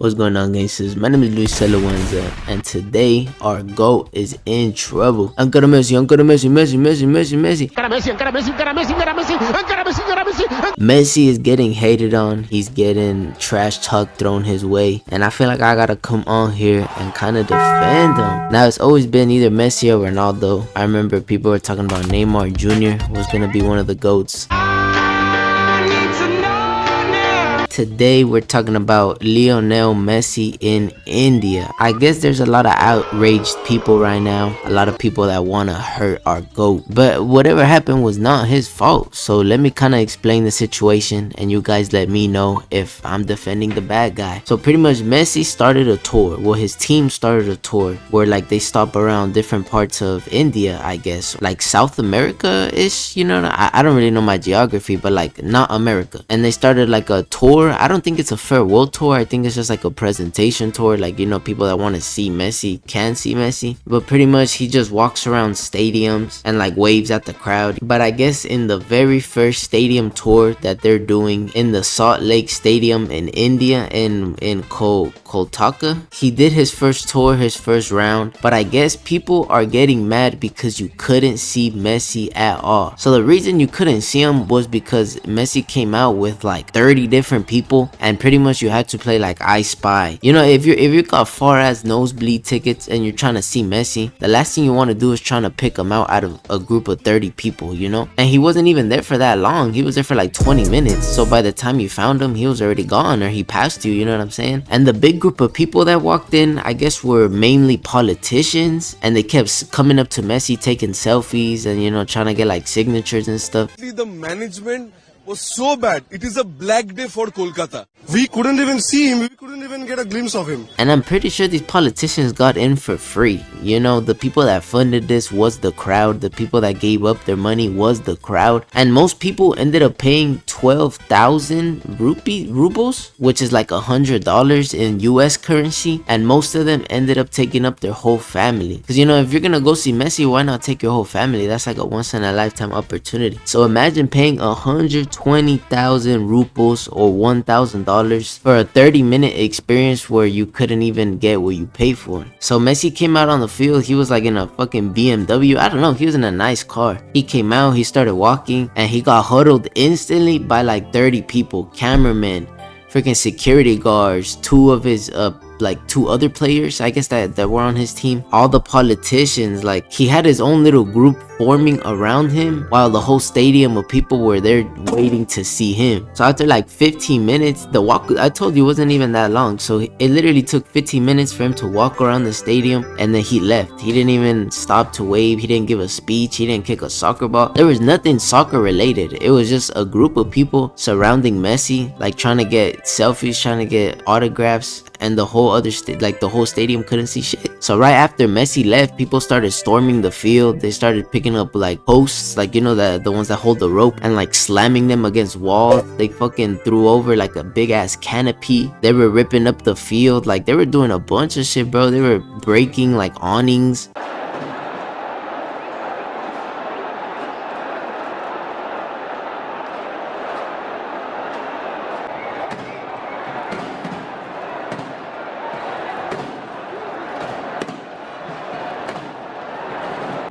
What's going on, gangsters? My name is Luis Celawenza, and today our GOAT is in trouble. Encara Messi, Encara Messi, Messi, Messi, Messi, Messi. Encara Messi, Encara Messi, Encara Messi, Encara Messi, Encara Messi, Encara Messi. Messi is getting hated on. He's getting trash talk thrown his way, and I feel like I gotta come on here and kind of defend him. Now, it's always been either Messi or Ronaldo. I remember people were talking about Neymar Jr. was gonna be one of the GOATs. Today we're talking about Lionel Messi in India. I guess there's a lot of outraged people right now, a lot of people that want to hurt our GOAT, but whatever happened was not his fault. So let me kind of explain the situation and you guys let me know if I'm defending the bad guy. So pretty much Messi started a tour, well, his team started a tour where like they stop around different parts of India, I guess, like South America-ish, you know. I don't really know my geography, but like not America. And they started like a tour. I don't think it's a farewell tour. I think it's just like a presentation tour, like, you know, people that want to see Messi can see Messi. But pretty much he just walks around stadiums and like waves at the crowd. But I guess in the very first stadium tour that they're doing in the Salt Lake Stadium in India, in Kolkata, he did his first tour, his first round. But I guess people are getting mad because you couldn't see Messi at all. So the reason you couldn't see him was because Messi came out with like 30 different people, and pretty much you had to play like I Spy. You know, if you got far ass nosebleed tickets and you're trying to see Messi, the last thing you want to do is trying to pick him out of a group of 30 people, you know. And he wasn't even there for that long. He was there for like 20 minutes. So by the time you found him, he was already gone, or he passed you, you know what I'm saying? And the big group of people that walked in, I guess, were mainly politicians, and they kept coming up to Messi, taking selfies and, you know, trying to get like signatures and stuff. The management was so bad. It is a black day for Kolkata. We couldn't even see him. We couldn't even get a glimpse of him. And I'm pretty sure these politicians got in for free. You know, the people that funded this was the crowd. The people that gave up their money was the crowd. And most people ended up paying 12,000 rubles, which is like $100 in US currency. And most of them ended up taking up their whole family. Because, you know, if you're gonna go see Messi, why not take your whole family? That's like a once in a lifetime opportunity. So imagine paying 120,000 rubles or $1,000 for a 30-minute experience where you couldn't even get what you paid for. So Messi came out on the field. He was like in a fucking BMW. I don't know. He was in a nice car. He came out, he started walking, and he got huddled instantly by like 30 people, cameramen, freaking security guards, two of his like two other players, I guess, that were on his team, all the politicians. Like, he had his own little group forming around him while the whole stadium of people were there waiting to see him. So after like 15 minutes, the walk, I told you, wasn't even that long. So it literally took 15 minutes for him to walk around the stadium, and then he left. He didn't even stop to wave. He didn't give a speech. He didn't kick a soccer ball. There was nothing soccer related. It was just a group of people surrounding Messi, like trying to get selfies, trying to get autographs, and the whole other the whole stadium couldn't see shit. So right after Messi left, people started storming the field. They started picking up like posts, like, you know, the ones that hold the rope, and like slamming them against walls. They fucking threw over like a big ass canopy. They were ripping up the field. Like, they were doing a bunch of shit, bro. They were breaking like awnings.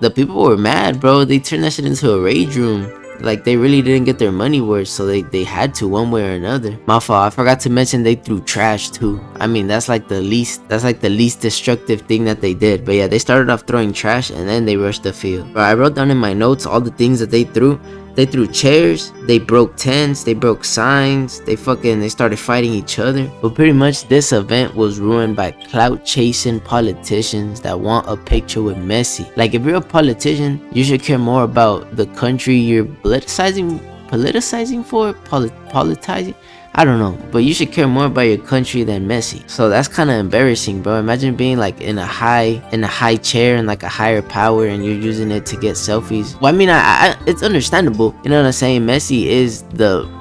The people were mad, bro. They turned that shit into a rage room. Like, they really didn't get their money worth, so they had to, one way or another. My fault. I forgot to mention they threw trash too. I mean, that's like the least destructive thing that they did. But yeah, they started off throwing trash and then they rushed the field. But I wrote down in my notes all the things that they threw. They threw chairs, they broke tents, they broke signs, they started fighting each other. But pretty much this event was ruined by clout chasing politicians that want a picture with Messi. Like, if you're a politician, you should care more about the country you're politicizing for, politicizing. I don't know, but you should care more about your country than Messi. So that's kind of embarrassing, bro. Imagine being like in a high chair and like a higher power, and you're using it to get selfies. Well, I mean, it's understandable, you know what I'm saying? Messi is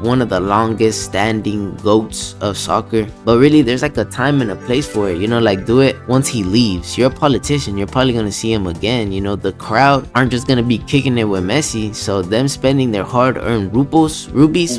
one of the longest standing GOATs of soccer, but really there's like a time and a place for it, you know. Like, do it once he leaves. You're a politician, you're probably gonna see him again, you know. The crowd aren't just gonna be kicking it with Messi, so them spending their hard-earned rubies,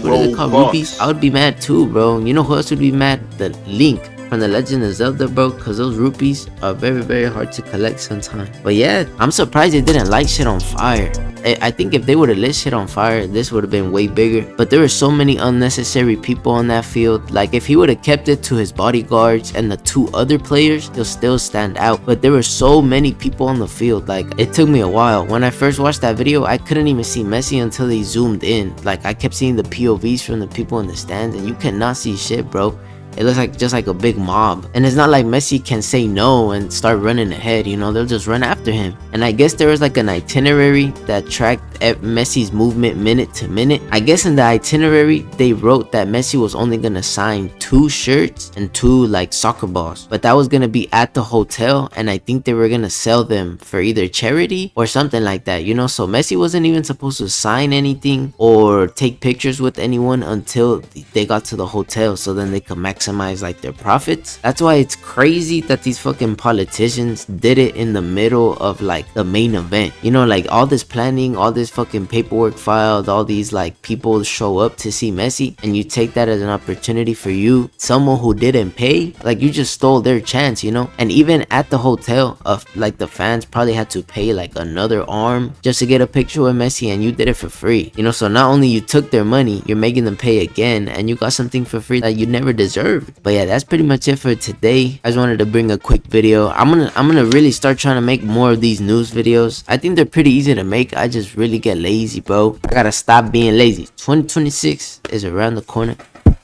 what are they called, rubies, I would be mad too, bro. You know who else would be mad? The Link. from The Legend of Zelda, bro, because those rupees are very, very hard to collect sometimes. But yeah, I'm surprised they didn't light shit on fire. I think if they would have lit shit on fire, this would have been way bigger. But there were so many unnecessary people on that field. Like, if he would have kept it to his bodyguards and the 2 other players, he'll still stand out. But there were so many people on the field. Like, it took me a while. When I first watched that video, I couldn't even see Messi until they zoomed in. Like, I kept seeing the POVs from the people in the stands, and you cannot see shit, bro. It looks like just like a big mob. And it's not like Messi can say no and start running ahead, you know, they'll just run after him. And I guess there was like an itinerary that tracked Messi's movement minute to minute. I guess in the itinerary, they wrote that Messi was only gonna sign 2 shirts and 2 like soccer balls. But that was gonna be at the hotel, and I think they were gonna sell them for either charity or something like that, you know? So Messi wasn't even supposed to sign anything or take pictures with anyone until they got to the hotel, so then they could maximize like their profits. That's why it's crazy that these fucking politicians did it in the middle of like the main event, you know, like all this planning, all this fucking paperwork filed, all these like people show up to see Messi, and you take that as an opportunity for you, someone who didn't pay, like you just stole their chance, you know. And even at the hotel, of like the fans probably had to pay like another arm just to get a picture with Messi, and you did it for free, you know. So not only you took their money, you're making them pay again, and you got something for free that you never deserved. But yeah, that's pretty much it for today. I just wanted to bring a quick video. I'm gonna really start trying to make more of these news videos. I think they're pretty easy to make. I just really get lazy, bro. I gotta stop being lazy. 2026 is around the corner,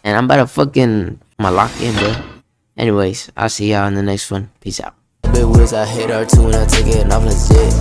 and I'm about to fucking lock in, bro. Anyways, I'll see y'all in the next one. Peace out. Big wheels, I hit R2 and I take it off legit.